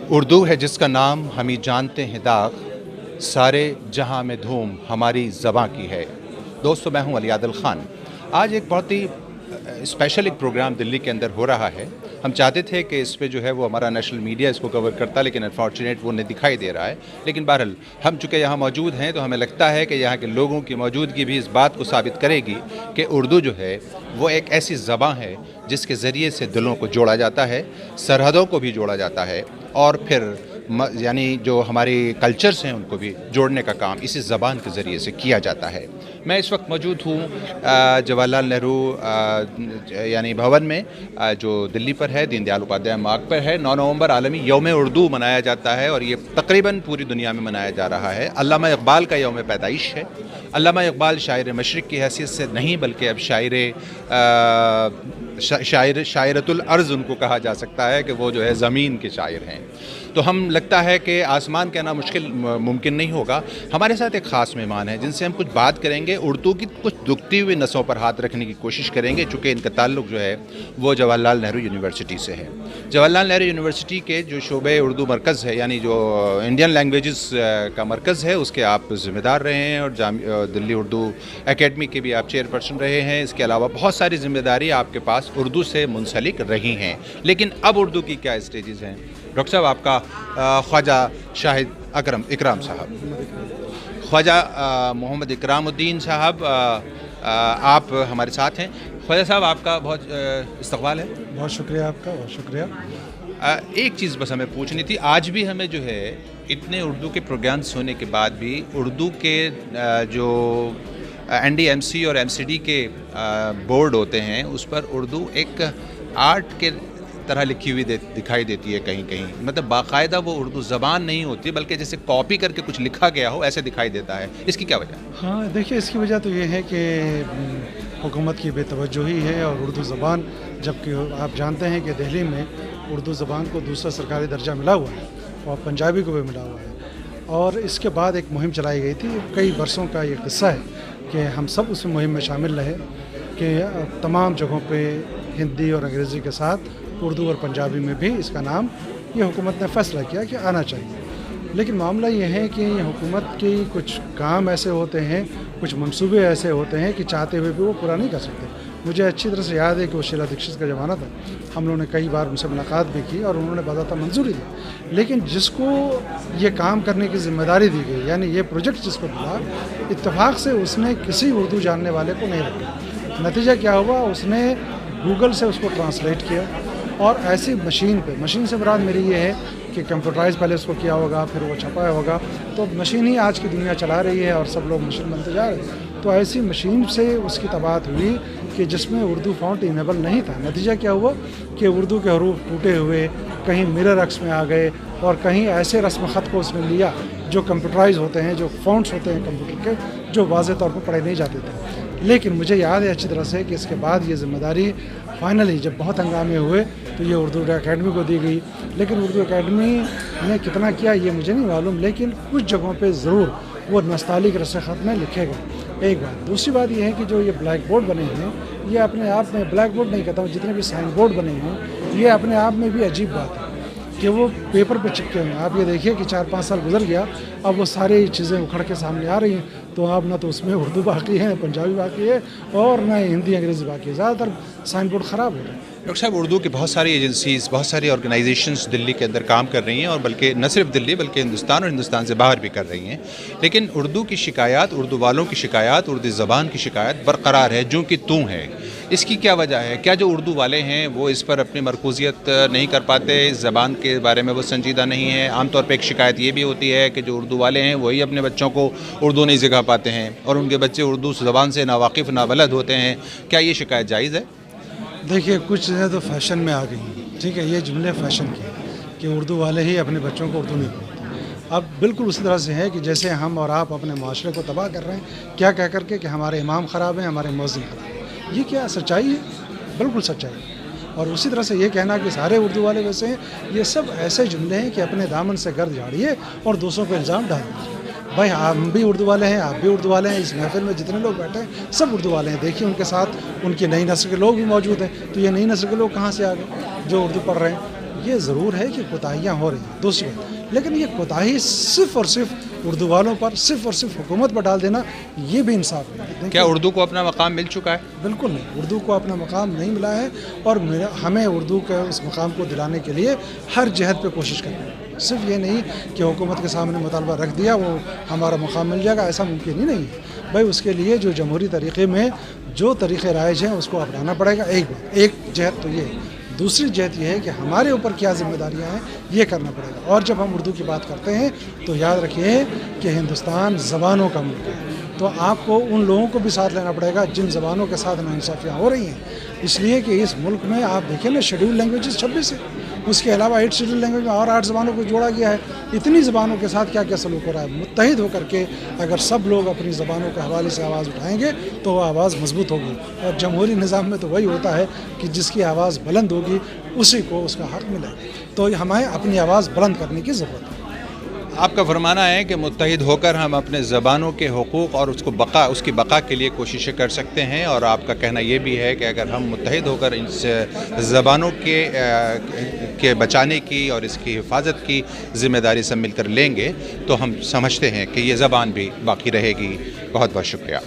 اردو ہے جس کا نام ہم ہی جانتے ہیں داغ، سارے جہاں میں دھوم ہماری زباں کی ہے۔ دوستو، میں ہوں علی عادل خان۔ آج ایک بہت ہی اسپیشل ایک پروگرام دلی کے اندر ہو رہا ہے۔ ہم چاہتے تھے کہ اس پہ جو ہے وہ ہمارا نیشنل میڈیا اس کو کور کرتا، لیکن انفارچونیٹ وہ نہیں دکھائی دے رہا ہے۔ لیکن بہرحال ہم چونکہ یہاں موجود ہیں تو ہمیں لگتا ہے کہ یہاں کے لوگوں کی موجودگی بھی اس بات کو ثابت کرے گی کہ اردو جو ہے وہ ایک ایسی زبان ہے جس کے ذریعے سے دلوں کو جوڑا جاتا ہے، سرحدوں کو بھی جوڑا جاتا ہے، اور پھر یعنی جو ہماری کلچرز ہیں ان کو بھی جوڑنے کا کام اسی زبان کے ذریعے سے کیا جاتا ہے۔ میں اس وقت موجود ہوں جواہر لال نہرو یعنی بھون میں، جو دلی پر ہے، دین دیال اپادھیائے مارگ پر ہے۔ 9 نومبر عالمی یوم اردو منایا جاتا ہے اور یہ تقریباً پوری دنیا میں منایا جا رہا ہے۔ علامہ اقبال کا یوم پیدائش ہے۔ علامہ اقبال شاعر مشرق کی حیثیت سے نہیں بلکہ اب شاعرۃ الارض ان کو کہا جا سکتا ہے کہ وہ جو ہے زمین کے شاعر ہیں۔ تو ہم لگتا ہے کہ آسمان کہنا ممکن نہیں ہوگا۔ ہمارے ساتھ ایک خاص مہمان ہیں جن سے ہم کچھ بات کریں گے، اردو کی کچھ دکھتی ہوئی نسوں پر ہاتھ رکھنے کی کوشش کریں گے، چونکہ ان کا تعلق جو ہے وہ جواہر لال نہرو یونیورسٹی سے ہے۔ جواہر لال نہرو یونیورسٹی کے جو شعبہ اردو مرکز ہے، یعنی جو انڈین لینگویجز کا مرکز ہے، اس کے آپ ذمہ دار رہے ہیں، اور دلی اردو اکیڈمی کے بھی آپ چیئر پرسن رہے ہیں۔ اس کے علاوہ بہت ساری ذمہ داری آپ کے پاس اردو سے منسلک رہی ہیں۔ لیکن اب اردو کی کیا اسٹیجز ہیں؟ ڈاکٹر صاحب، آپ کا خواجہ شاہد اکرام صاحب، خواجہ محمد اکرام الدین صاحب، آپ ہمارے ساتھ ہیں۔ خواجہ صاحب، آپ کا بہت استقبال ہے۔ بہت شکریہ آپ کا، بہت شکریہ۔ ایک چیز بس ہمیں پوچھنی تھی، آج بھی ہمیں جو ہے اتنے اردو کے پروگرامس ہونے کے بعد بھی اردو کے جو NDMC اور MCD کے بورڈ ہوتے ہیں اس پر اردو ایک آرٹ کے طرح لکھی ہوئی دکھائی دیتی ہے کہیں کہیں، مطلب باقاعدہ وہ اردو زبان نہیں ہوتی بلکہ جیسے کاپی کر کے کچھ لکھا گیا ہو ایسے دکھائی دیتا ہے۔ اس کی کیا وجہ ہے؟ ہاں دیکھیے، اس کی وجہ تو یہ ہے کہ حکومت کی بے توجہی ہے، اور اردو زبان، جبکہ آپ جانتے ہیں کہ دہلی میں اردو زبان کو دوسرا سرکاری درجہ ملا ہوا ہے اور پنجابی کو بھی ملا ہوا ہے، اور اس کے بعد ایک مہم چلائی گئی تھی۔ کئی برسوں کا یہ قصہ ہے کہ ہم سب اس مہم میں شامل رہے کہ تمام جگہوں پہ ہندی اور انگریزی کے ساتھ اردو اور پنجابی میں بھی اس کا نام یہ حکومت نے فیصلہ کیا کہ آنا چاہیے۔ لیکن معاملہ یہ ہے کہ یہ حکومت کی کچھ کام ایسے ہوتے ہیں، کچھ منصوبے ایسے ہوتے ہیں کہ چاہتے ہوئے بھی وہ پورا نہیں کر سکتے۔ مجھے اچھی طرح سے یاد ہے کہ وہ شیلا دیکشت کا زمانہ تھا، ہم لوگوں نے کئی بار ان سے ملاقات بھی کی اور انہوں نے باضابطہ منظوری دی، لیکن جس کو یہ کام کرنے کی ذمہ داری دی گئی، یعنی یہ پروجیکٹ جس کو ملا، اتفاق سے اس نے کسی اردو جاننے والے کو نہیں رکھا۔ نتیجہ کیا ہوا؟ اس نے گوگل سے اس کو ٹرانسلیٹ کیا، اور ایسی مشین سے مراد میری یہ ہے کہ کمپیوٹرائز پہلے اس کو کیا ہوگا، پھر وہ چھپایا ہوگا، تو مشین ہی آج کی دنیا چلا رہی ہے اور سب لوگ مشین بنتے جا رہے ہیں۔ تو ایسی مشین سے اس کی طباعت ہوئی کہ جس میں اردو فونٹ انیبل نہیں تھا۔ نتیجہ کیا ہوا کہ اردو کے حروف ٹوٹے ہوئے، کہیں مرر عکس میں آ گئے، اور کہیں ایسے رسم خط کو اس نے لیا جو کمپیوٹرائز ہوتے ہیں، جو فونٹس ہوتے ہیں کمپیوٹر کے، جو واضح طور پر پڑھے نہیں جاتے تھے۔ لیکن مجھے یاد ہے اچھی طرح سے کہ اس کے بعد یہ ذمہ داری فائنلی جب بہت ہنگامے ہوئے تو یہ اردو اکیڈمی کو دی گئی، لیکن اردو اکیڈمی نے کتنا کیا یہ مجھے نہیں معلوم، لیکن کچھ جگہوں پہ ضرور وہ نستعلیق رسم خط میں لکھے گئے۔ ایک بات، دوسری بات یہ ہے کہ جو یہ بلیک بورڈ بنے ہیں، یہ اپنے آپ میں، بلیک بورڈ نہیں کہتا ہوں، جتنے بھی سائن بورڈ بنے ہیں، یہ اپنے آپ میں بھی عجیب بات ہے کہ وہ پیپر پہ چپکے ہوئے ہیں۔ آپ یہ دیکھیے کہ 4-5 سال گزر گیا، اب وہ ساری چیزیں اکھڑ کے سامنے آ رہی ہیں، تو اب نہ تو اس میں اردو باقی ہے، پنجابی باقی ہے، اور نہ ہندی انگریزی باقی ہے، زیادہ تر سائن بورڈ خراب ہو رہے ہیں۔ ڈاکٹر صاحب، اردو کی بہت ساری ایجنسیز، بہت ساری آرگنائزیشنز دلی کے اندر کام کر رہی ہیں، اور بلکہ نہ صرف دلی بلکہ ہندوستان اور ہندوستان سے باہر بھی کر رہی ہیں، لیکن اردو کی شکایات، اردو والوں کی شکایات، اردو زبان کی شکایت برقرار ہے، جو کہ توں ہے۔ اس کی کیا وجہ ہے؟ کیا جو اردو والے ہیں وہ اس پر اپنی مرکوزیت نہیں کر پاتے، اس زبان کے بارے میں وہ سنجیدہ نہیں ہیں؟ عام طور پہ ایک شکایت یہ بھی ہوتی ہے کہ جو اردو والے ہیں وہی اپنے بچوں کو اردو نہیں سکھا پاتے ہیں، اور ان کے بچے اردو زبان سے ناواقف، نابلد ہوتے ہیں۔ کیا یہ شکایت جائز ہے؟ دیکھیے، کچھ چیزیں تو فیشن میں آ گئی ہیں، ٹھیک ہے، یہ جملے فیشن کے ہیں کہ اردو والے ہی اپنے بچوں کو اردو نہیں پڑھاتے۔ اب بالکل اسی طرح سے ہے کہ جیسے ہم اور آپ اپنے معاشرے کو تباہ کر رہے ہیں، کیا کہہ کر کے کہ ہمارے امام خراب ہیں، ہمارے مؤذن خراب ہیں۔ یہ کیا سچائی ہے؟ بالکل سچائی ہے۔ اور اسی طرح سے یہ کہنا کہ سارے اردو والے ویسے ہیں، یہ سب ایسے جملے ہیں کہ اپنے دامن سے گرد جھاڑیے اور دوسروں پہ الزام ڈال دیجیے۔ بھائی، ہم بھی اردو والے ہیں، آپ بھی اردو والے ہیں، اس محفل میں جتنے لوگ بیٹھے ہیں سب اردو والے ہیں۔ دیکھیے ان کے ساتھ ان کی نئی نسل کے لوگ بھی موجود ہیں، تو یہ نئی نسل کے لوگ کہاں سے آ گئے جو اردو پڑھ رہے ہیں؟ یہ ضرور ہے کہ کوتاہیاں ہو رہی ہیں دوسری بات، لیکن یہ کوتاہی صرف اور صرف اردو والوں پر، صرف اور صرف حکومت پر ڈال دینا یہ بھی انصاف نہیں ہے۔ کیا اردو کو اپنا مقام مل چکا ہے؟ بالکل نہیں، اردو کو اپنا مقام نہیں ملا ہے، اور ہمیں اردو کے اس مقام کو دلانے کے لیے ہر جہت پہ کوشش کرنی ہے۔ صرف یہ نہیں کہ حکومت کے سامنے مطالبہ رکھ دیا وہ ہمارا مقام مل جائے گا، ایسا ممکن ہی نہیں ہے بھائی۔ اس کے لیے جو جمہوری طریقے میں جو طریقے رائج ہیں اس کو اپنانا پڑے گا، ایک جہت تو یہ ہے۔ دوسری جہت یہ ہے کہ ہمارے اوپر کیا ذمہ داریاں ہیں یہ کرنا پڑے گا۔ اور جب ہم اردو کی بات کرتے ہیں تو یاد رکھیے کہ ہندوستان زبانوں کا ملک ہے، تو آپ کو ان لوگوں کو بھی ساتھ لینا پڑے گا جن زبانوں کے ساتھ ناانصافیاں ہو رہی ہیں۔ اس لیے کہ اس ملک میں آپ دیکھیں نا شیڈول لینگویجز 26 ہے، اس کے علاوہ 8 شیڈول لینگویج میں اور 8 زبانوں کو جوڑا گیا ہے۔ اتنی زبانوں کے ساتھ کیا کیا سلوک ہو رہا ہے۔ متحد ہو کر کے اگر سب لوگ اپنی زبانوں کے حوالے سے آواز اٹھائیں گے تو وہ آواز مضبوط ہوگی، اور جمہوری نظام میں تو وہی ہوتا ہے کہ جس کی آواز بلند ہوگی اسی کو اس کا حق ملے گا۔ تو ہمیں اپنی آواز بلند کرنے کی ضرورت ہے۔ آپ کا فرمانا ہے کہ متحد ہو کر ہم اپنے زبانوں کے حقوق اور اس کی بقا کے لیے کوششیں کر سکتے ہیں، اور آپ کا کہنا یہ بھی ہے کہ اگر ہم متحد ہو کر اس زبانوں کے بچانے کی اور اس کی حفاظت کی ذمہ داری سب مل کر لیں گے تو ہم سمجھتے ہیں کہ یہ زبان بھی باقی رہے گی۔ بہت بہت شکریہ۔